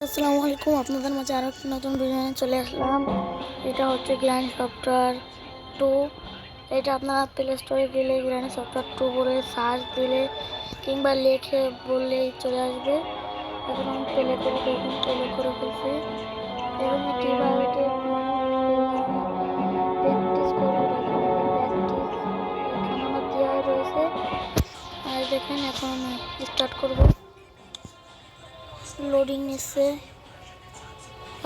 আসসালামু আলাইকুম, আপনাদের মাঝে আরও একটি নতুন ভিডিও চলে আসলাম। এটা হচ্ছে গ্র্যান্ড সফটওয়্যার 2। এটা আপনারা প্লে স্টোরে গেলে গ্র্যান্ড সফটওয়্যার 2 বলে সার্চ দিলে কিংবা লিখে বললেই চলে আসবে। এখন আমি প্লে করে দেখুন, প্লে করে ফেলছি। এখন ডিভাইডেড মোড, এবার আমি প্র্যাকটিস করবো। দেখেন এই যে প্র্যাকটিস এখানে আমার দেওয়া রয়েছে। আর দেখেন এখন আমি স্টার্ট করবো। লোডিং নিচ্ছে,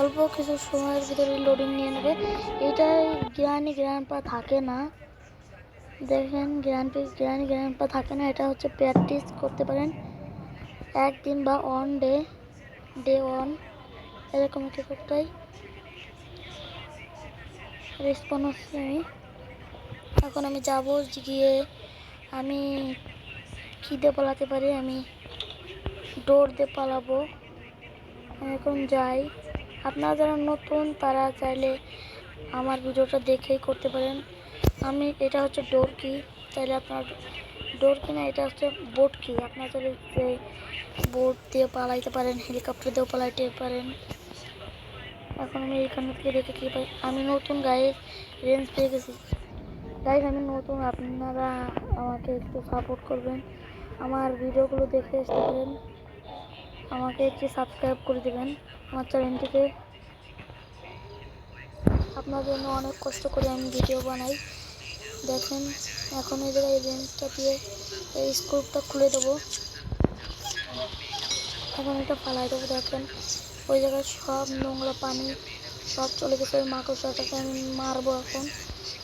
অল্প কিছু সময়ের ভিতরে লোডিং নিয়ে নেবে। এটাই গ্র্যান্ডপা থাকে না, দেখেন গ্র্যান্ডপা থাকে না। এটা হচ্ছে প্র্যাকটিস করতে পারেন একদিন বা ডে ওয়ান এরকম একটাই রেসপন্স হচ্ছে। এখন আমি যাবো, গিয়ে আমি কী দিয়ে পালাতে পারি, আমি ডোর দিয়ে পালাবো। আমি এখন যাই। আপনারা যারা নতুন তারা চাইলে আমার ভিডিওটা দেখেই করতে পারেন। এটা হচ্ছে ডোর কি, চাইলে আপনার ডোর কি না, এটা হচ্ছে বোট কি। আপনারা চাইলে বোট দিয়ে পালাইতে পারেন, হেলিকপ্টার দিয়েও পালাইতে পারেন। এখন আমি এইখান থেকে দেখে কী পাই, আমি নতুন গাইজ রেঞ্জ পেয়ে গেছি। গাইজ আমি নতুন, আপনারা আমাকে একটু সাপোর্ট করবেন, আমার ভিডিওগুলো দেখে আসতে পারেন, আমাকে একটু সাবস্ক্রাইব করে দেবেন আমার চ্যানেলটিকে। আপনার জন্য অনেক কষ্ট করে আমি ভিডিও বানাই। দেখেন এখন এই জায়গায় রেঞ্জটা দিয়ে এই স্ক্রুপটা খুলে দেবো। এখন এটা ফালাই দেবো। দেখেন ওই জায়গায় সব নোংরা পানি সব চলে গেছে। ওই মাকড়সাটাকে আমি মারবো এখন।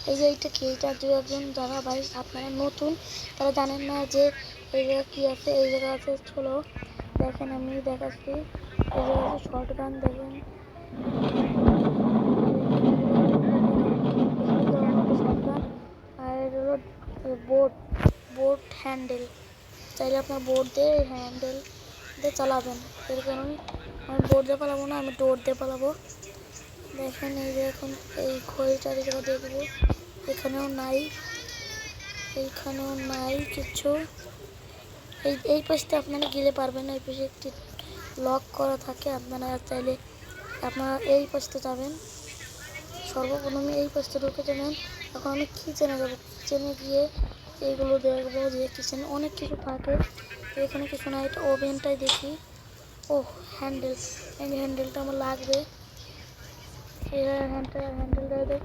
এই যে এইটা কি, এটা দু একজন যারা ভাই আপনারা নতুন তারা জানেন না যে এই জায়গায় কী আছে। এই জায়গা আছে ছোলো, দেখেন আমি দেখাচ্ছি। এই জায়গা আছে শর্ট গান, দেখেন আর হলো বোট হ্যান্ডেল, চাইলে আপনার বোট দিয়ে হ্যান্ডেল দিয়ে চালাবেন। এর কারণে আমি বোট দিয়ে পালাবো না, আমি ডোর দিয়ে পালাবো। দেখেন এই যে এখন এই ঘড়ি চারিদিকে দেখবো, এখানেও নাই, এইখানেও নাই কিচ্ছু। এই পাশে আপনারা গেলে পারবেন না, এই পাশে একটি লক করা থাকে। আপনারা চাইলে আপনারা এই পাশে যাবেন, সর্বপ্রথমে এই পাশে ঢুকে যাবেন। এখন আমি কিচেনে যাবো, কিচেনে গিয়ে এইগুলো দেখবো যে কিচেনে অনেক কিছু থাকে। এখানে কিছু না, এটা ওভেনটাই দেখি। ও হ্যান্ডেল, এই হ্যান্ডেলটা আমার লাগবে। এই হ্যান্ডেলটা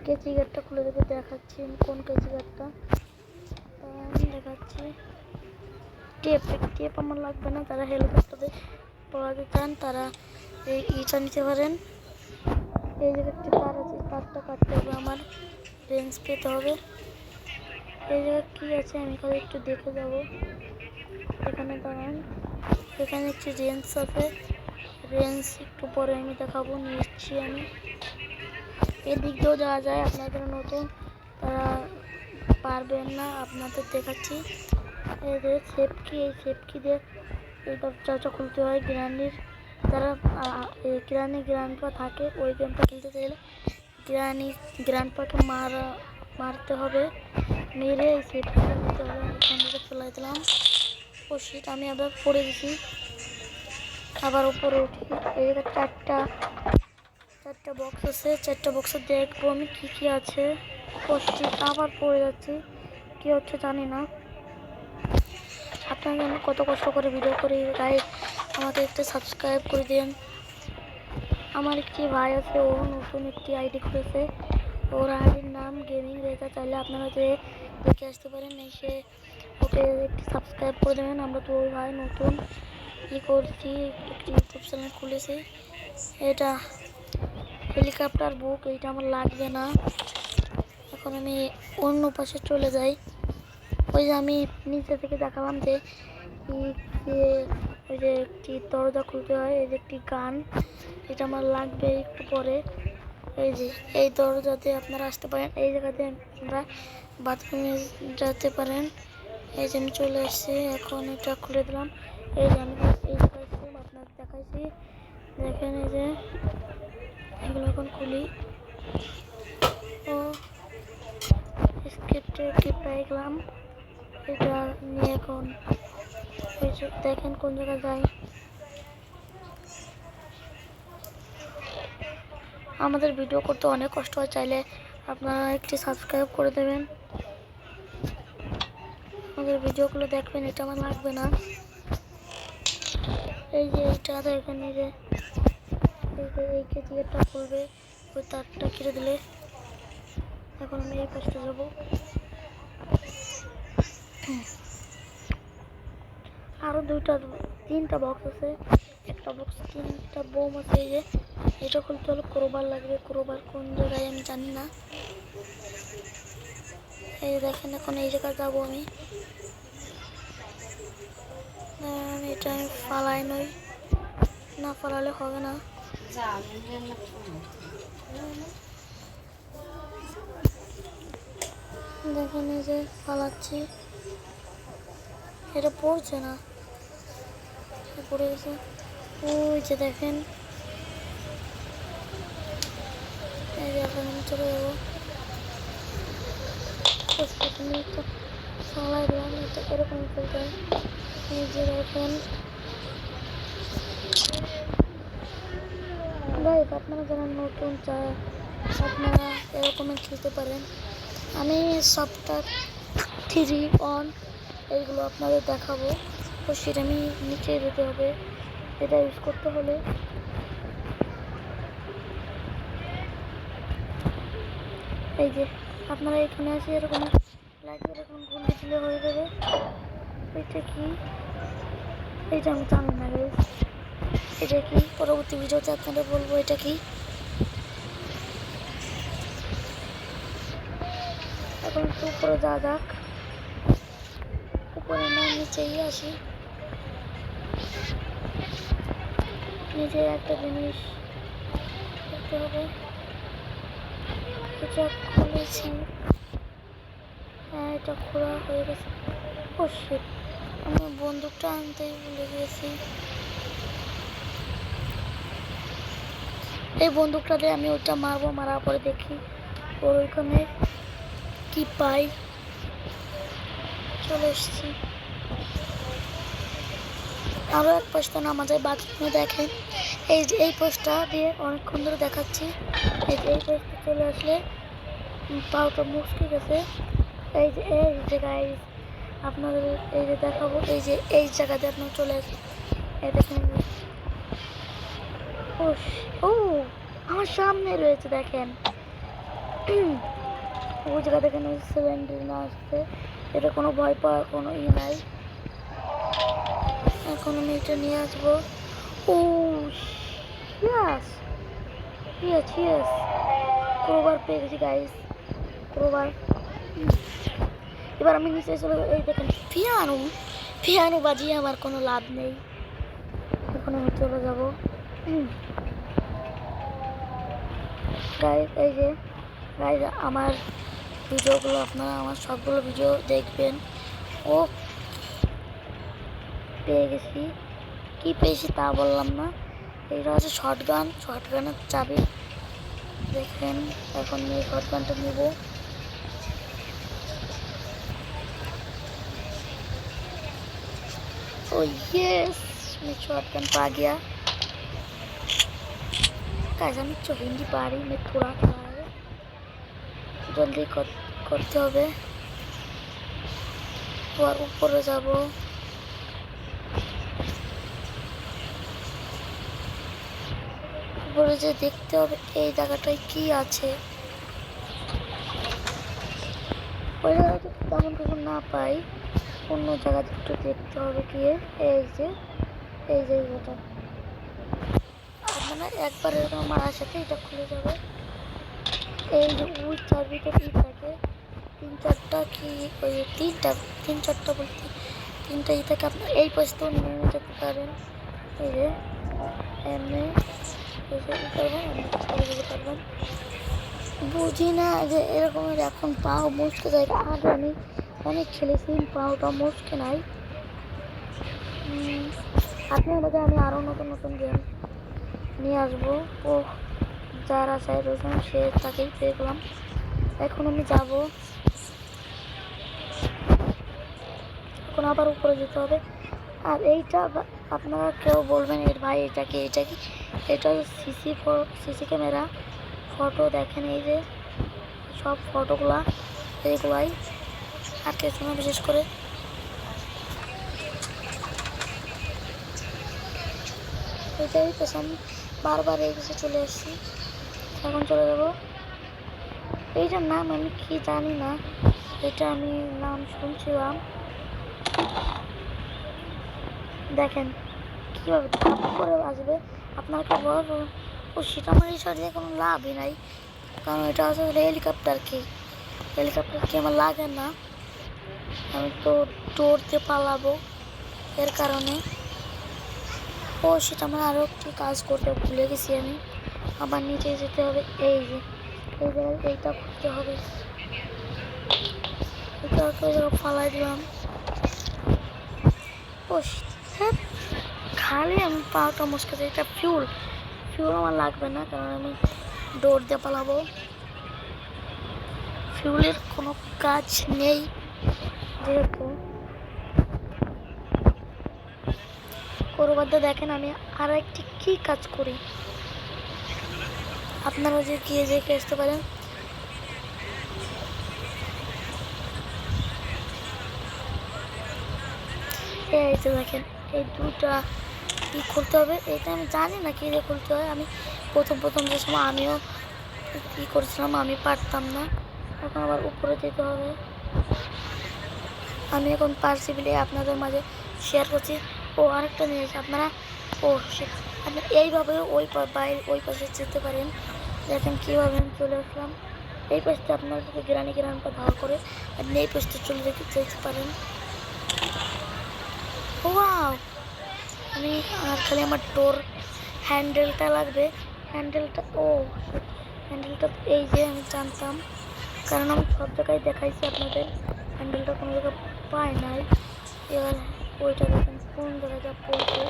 কেচি গারটা খুলে দেবে, দেখাচ্ছি কোন কেচি গারটা দেখাচ্ছি। টেপ আমার লাগবে না, তারা হেলিকপ্টারে পড়াতে চান তারা এই ইটা নিতে পারেন। এই জায়গায় একটি তার আছে, তারটা কাটতে হবে, আমার রেঞ্জ পেতে হবে। এই জায়গায় কী আছে আমি খালি একটু দেখে যাব। এখানে দাঁড়ান, এখানে একটি রেঞ্জ আছে, রেঞ্জ একটু পরে আমি দেখাবো, নিচ্ছি আমি। এদিক দিয়েও যাওয়া যায়, আপনাদের নতুন তারা পারবেন না, আপনাদের দেখাচ্ছি। এই যে সেফকি, এই সেফকি দিয়ে এই দরজাটা খুলতে হয়। যারা গ্রান্ডপা থাকে ওই গেমটা খেলতে চাইলে গ্রান্ডপাকে মারতে হবে, মেরে এই সেফটিটা নিতে হবে। আমি এখান থেকে ফেলাই দিলাম। ও শিট, আমি আবার পড়ে গেছি, আবার উপরে উঠি। এই জায়গায় চারটা বক্স আছে, চারটা বক্সে দেখবো আমি কী কী আছে। ও শিট, আবার পড়ে যাচ্ছি, কী হচ্ছে জানি না। আপনার জন্য কত কষ্ট করে ভিডিও করি গাইজ, আমাকে একটু সাবস্ক্রাইব করে দিন। আমার একটি ভাই আছে, ও নতুন একটি আইডি খুলেছে, ওর আইডির নাম গেমিং রেজা, চাইলে আপনারা যে দেখে আসতে পারেন, এসে ওকে একটি সাবস্ক্রাইব করে দেবেন। আমরা তো ওই ভাই নতুন করছি, একটি ইউটিউব চ্যানেল খুলেছি। এটা হেলিকপ্টার বুক, এইটা আমার লাগবে না। এখন আমি অন্য পাশে চলে যাই। ওই যে আমি নিচে থেকে দেখালাম যে ওই যে একটি দরজা খুলতে হয়, এই যে একটি গান, এটা আমার লাগবে একটু পরে। এই যে এই দরজাতে আপনারা আসতে পারেন, এই জায়গাতে আপনারা বাথরুমে যেতে পারেন। এই যে আমি চলে আসছি, এখন এটা খুলে দিলাম। এই যে আমি এই জায়গায় আপনাকে দেখাইছি, দেখেন এই যে এগুলো এখন খুলি। ও স্ক্রিপ্টে কি পেয়ে গেলাম, এটা নিয়ে এখন দেখেন কোন জায়গায় যাই। আমাদের ভিডিও করতে অনেক কষ্ট হয়, চাইলে আপনারা একটি সাবস্ক্রাইব করে দেবেন, আমাদের ভিডিওগুলো দেখবেন। এটা আমার লাগবে না। এই যে এইটা দেখেন, এই যে এই কেজিটা খুলবে, ওই তারটা কেটে দিলে। এখন আমি এই পাশটা যাবো। আরো তিনটা বক্স আছে, একটা বক্স তিনটা বোম আছে। এই যে এটা খুলতে হলে ক্রোবার লাগবে, ক্রোবার কোন জায়গায় আমি জানি না। এই দেখেন, এখন এই জায়গায় যাবো আমি। এটা আমি ফালাই নই, না ফালালে হবে না। দেখেন এই যে ফালাচ্ছি, এটা পড়ছে না, পড়ে গেছে। ওই যে দেখেন, এই যে এখন আমি চলে যাবো। ফালাই দিলাম, এটা এরকম ফেলতে। এই যে দেখেন গাইস, আপনারা যারা নতুন চায় আপনারা এরকমই খেলতে পারেন। আমি সফটওয়্যার 3 on এইগুলো আপনাদের দেখাবো, তো সেটা আমি নিচে যেতে হবে। এটা ইউজ করতে হলে এই যে আপনারা এখানে আসে এরকম লাইট এরকম ঘুরতে দিলে হয়ে যাবে। এটা কি? এইটা আমি জানি না গাইস, এটা কি? পরবর্তী ভিডিওতে আপনাদের বলবো এটা কি। এখন একটু উপরে যাওয়া যাক, উপরে না নিচেই আসি। নিচে একটা জিনিস দেখতে হবে, এটা খুলেছি। হ্যাঁ, এটা খোলা হয়ে গেছে। ও শিট, আমি বন্দুকটা আনতেই ভুলে গেছি। এই বন্দুকটা দিয়ে আমি ওইটা মারবো, মারার পরে দেখি ওর ওইখানে কি পাই। চলে এসছি। আরও এক পোস্টটা নামা যায়, বাথরুমে দেখেন। এই যে এই পোস্টটা দিয়ে অনেকক্ষণ ধরে দেখাচ্ছি। এই যে এই পোস্টটা চলে আসলে পাউটা মুশকিল গেছে। এই যে গাইস, আপনাদের এই যে দেখাবো, এই যে এই জায়গাতে আপনার চলে আসবে। এই দেখেন, ও আমার সামনে রয়েছে দেখেন। ওই জায়গা দেখেন 70 না আসছে, এটা কোনো ভয় পাওয়ার কোনো নাই। এখন আমি এটা নিয়ে আসবো। ও ইয়েস ইয়েস ইয়েস, ক্রোবার পেয়ে গেছি গাইস, ক্রোবার। এবার আমি নিচে চলে যাবো। এই দেখেন পিয়ানো বাজিয়ে আমার কোনো লাভ নেই। এখন আমি চলে যাবো গাইস। এই যে গাইস, আমার ভিডিওগুলো আপনারা আমার সবগুলো ভিডিও দেখবেন। ও পেয়ে গেছি, কি পেয়েছি তা বললাম না। এইটা হচ্ছে শর্টগানের চাবি। দেখেন, এখন এই শর্টগানটা নেব। ও यस, मैं शॉटगन पा गया गाइस। আমি তো হিন্দি পারি, मैं थोड़ा थोड़ा है, জলদি করতে হবে। আর উপরে যাব, উপরে যে দেখতে হবে এই জায়গাটায় কি আছে। ওই জায়গাটা তেমন কিছু না পাই, অন্য জায়গা একটু দেখতে হবে গিয়ে। এই যে এটা আপনারা একবার এরকম মারার সাথে এটা খুলে যাবে। এই যে ওই চাবিটা কি থাকে, 3-4টা কি, ওই 3-4টা বলতে 3টা ই থাকে। আপনার এই পয়সা নিয়ে যেতে পারেন। এই যে এমনি পারবেন। বুঝি না যে এরকমের এখন পাও মুচকে যায়। আগে আমি অনেক খেলেছি, পাওটা মুচকে নাই। আপনার মধ্যে আমি আরও নতুন গেম নিয়ে আসবো। ও যারা চাই রয়েছেন সে তাকেই দেখলাম। এখন আমি যাব, এখন আবার উপরে যেতে হবে। আর এইটা আপনারা কেউ বলবেন এর ভাই এটা কি, এটা হচ্ছে সিসি ক্যামেরা। ফটো দেখেন, এই যে সব ফটোগুলা এইগুলাই, আর কিছু না বিশেষ করে। এটাই তো আমি বারবার এই কিছু চলে এসেছি। এখন চলে যাবো। এইটার নাম আমি কি জানি না, এটা আমি নাম শুনছিলাম। দেখেন কীভাবে ধাপ করে আসবে, আপনাকে বলবো ও সীতামারি সাইডে কোনো লাভই নাই, কারণ এটা হচ্ছে হেলিকপ্টার কি আমার লাগে না, আমি তো দৌড়তে পালাবো এর কারণে। ও সেটা আমার আরও একটি কাজ করতে ভুলে গেছি আমি, আবার নিচে যেতে হবে। এই যে এই জায়গায় এইটা করতে হবে, এটা ওই জায়গায় ফালাই দিলাম। ও হ্যাঁ, খালি আমি পাটা মুসকেছি। এটা ফিউল আমার লাগবে না, কারণ আমি দৌড় দিয়ে পালাবো। ফিউলের কোনো কাজ নেই যেহেতু। করবাদ্দা দেখেন আমি আর একটি কী কাজ করি, আপনারা যে গিয়ে দেখে আসতে পারেন। এই যে দেখেন এই দুটা কি খুলতে হবে, এটা আমি জানি না কী দিয়ে খুলতে হয়। আমি প্রথম যে সময় আমিও কী করছিলাম আমি পারতাম না, এখন আবার উপরে যেতে হবে। আমি এখন পারছি বলে আপনাদের মাঝে শেয়ার করছি। ও আরেকটা জিনিস আপনারা, আপনি এইভাবে ওই পাশে যেতে পারেন। দেখেন কীভাবে আমি চলে আসলাম এই পাশে। আপনারা যদি গ্রানটা ধার করে আপনি এই পাশে চলে যেতে পারেন। ওয়াও, আমি আর খালি আমার ডোর হ্যান্ডেলটা লাগবে। হ্যান্ডেলটা এই যে আমি জানতাম, কারণ আমি সব জায়গায় দেখাইছি আপনাদের, হ্যান্ডেলটা কোনো জায়গায় পাই নাই। এবার ওইটা দেখেন কোন জায়গায় যা পড়ছে,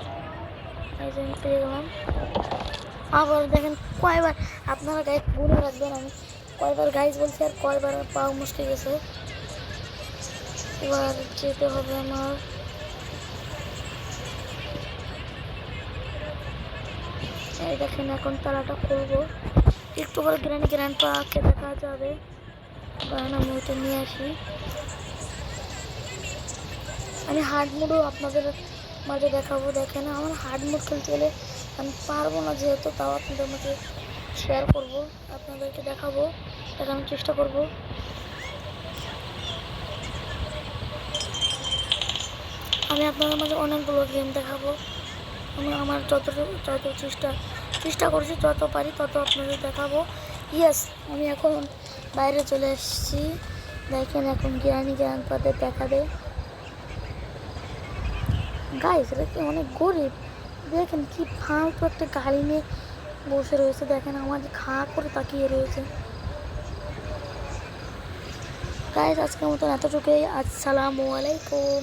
এই যে আমি পেয়ে গেলাম। আবার দেখেন কয়বার, আপনারা গাইজ গুনে রাখবেন আমি কয়বার গাইজ বলছি আর কয়বার পাও মুশকিল গেছে। এবার যেতে হবে আমার, এই দেখেন এখন তালাটা খুলবো। একটু করে গ্র্যান্ড পাকে দেখা যাবে, কারণ আমি ওইটা নিয়ে আসি। আমি হার্ড মোডও আপনাদের মাঝে দেখাবো। দেখেন আমার হার্ড মোড খেলতে গেলে আমি পারবো না যেহেতু, তাও আপনাদের মাঝে শেয়ার করব, আপনাদেরকে দেখাবো, দেখানোর চেষ্টা করব। আমি আপনাদের মাঝে অনেকগুলো গেম দেখাবো। আমি আমার যত চেষ্টা করছি, যত পারি তত আপনাদের দেখাবো। ইয়েস, আমি এখন বাইরে চলে এসেছি। দেখেন এখন জ্ঞান পাতে দেখাবে। গাইস এটা কি অনেক গরিব, দেখেন কি ফালতু একটা গাড়ি নিয়ে বসে রয়েছে। দেখেন আমার খা করে তাকিয়ে রয়েছে। গাইস আজকের মতন এতটুকুই। আসসালামু আলাইকুম।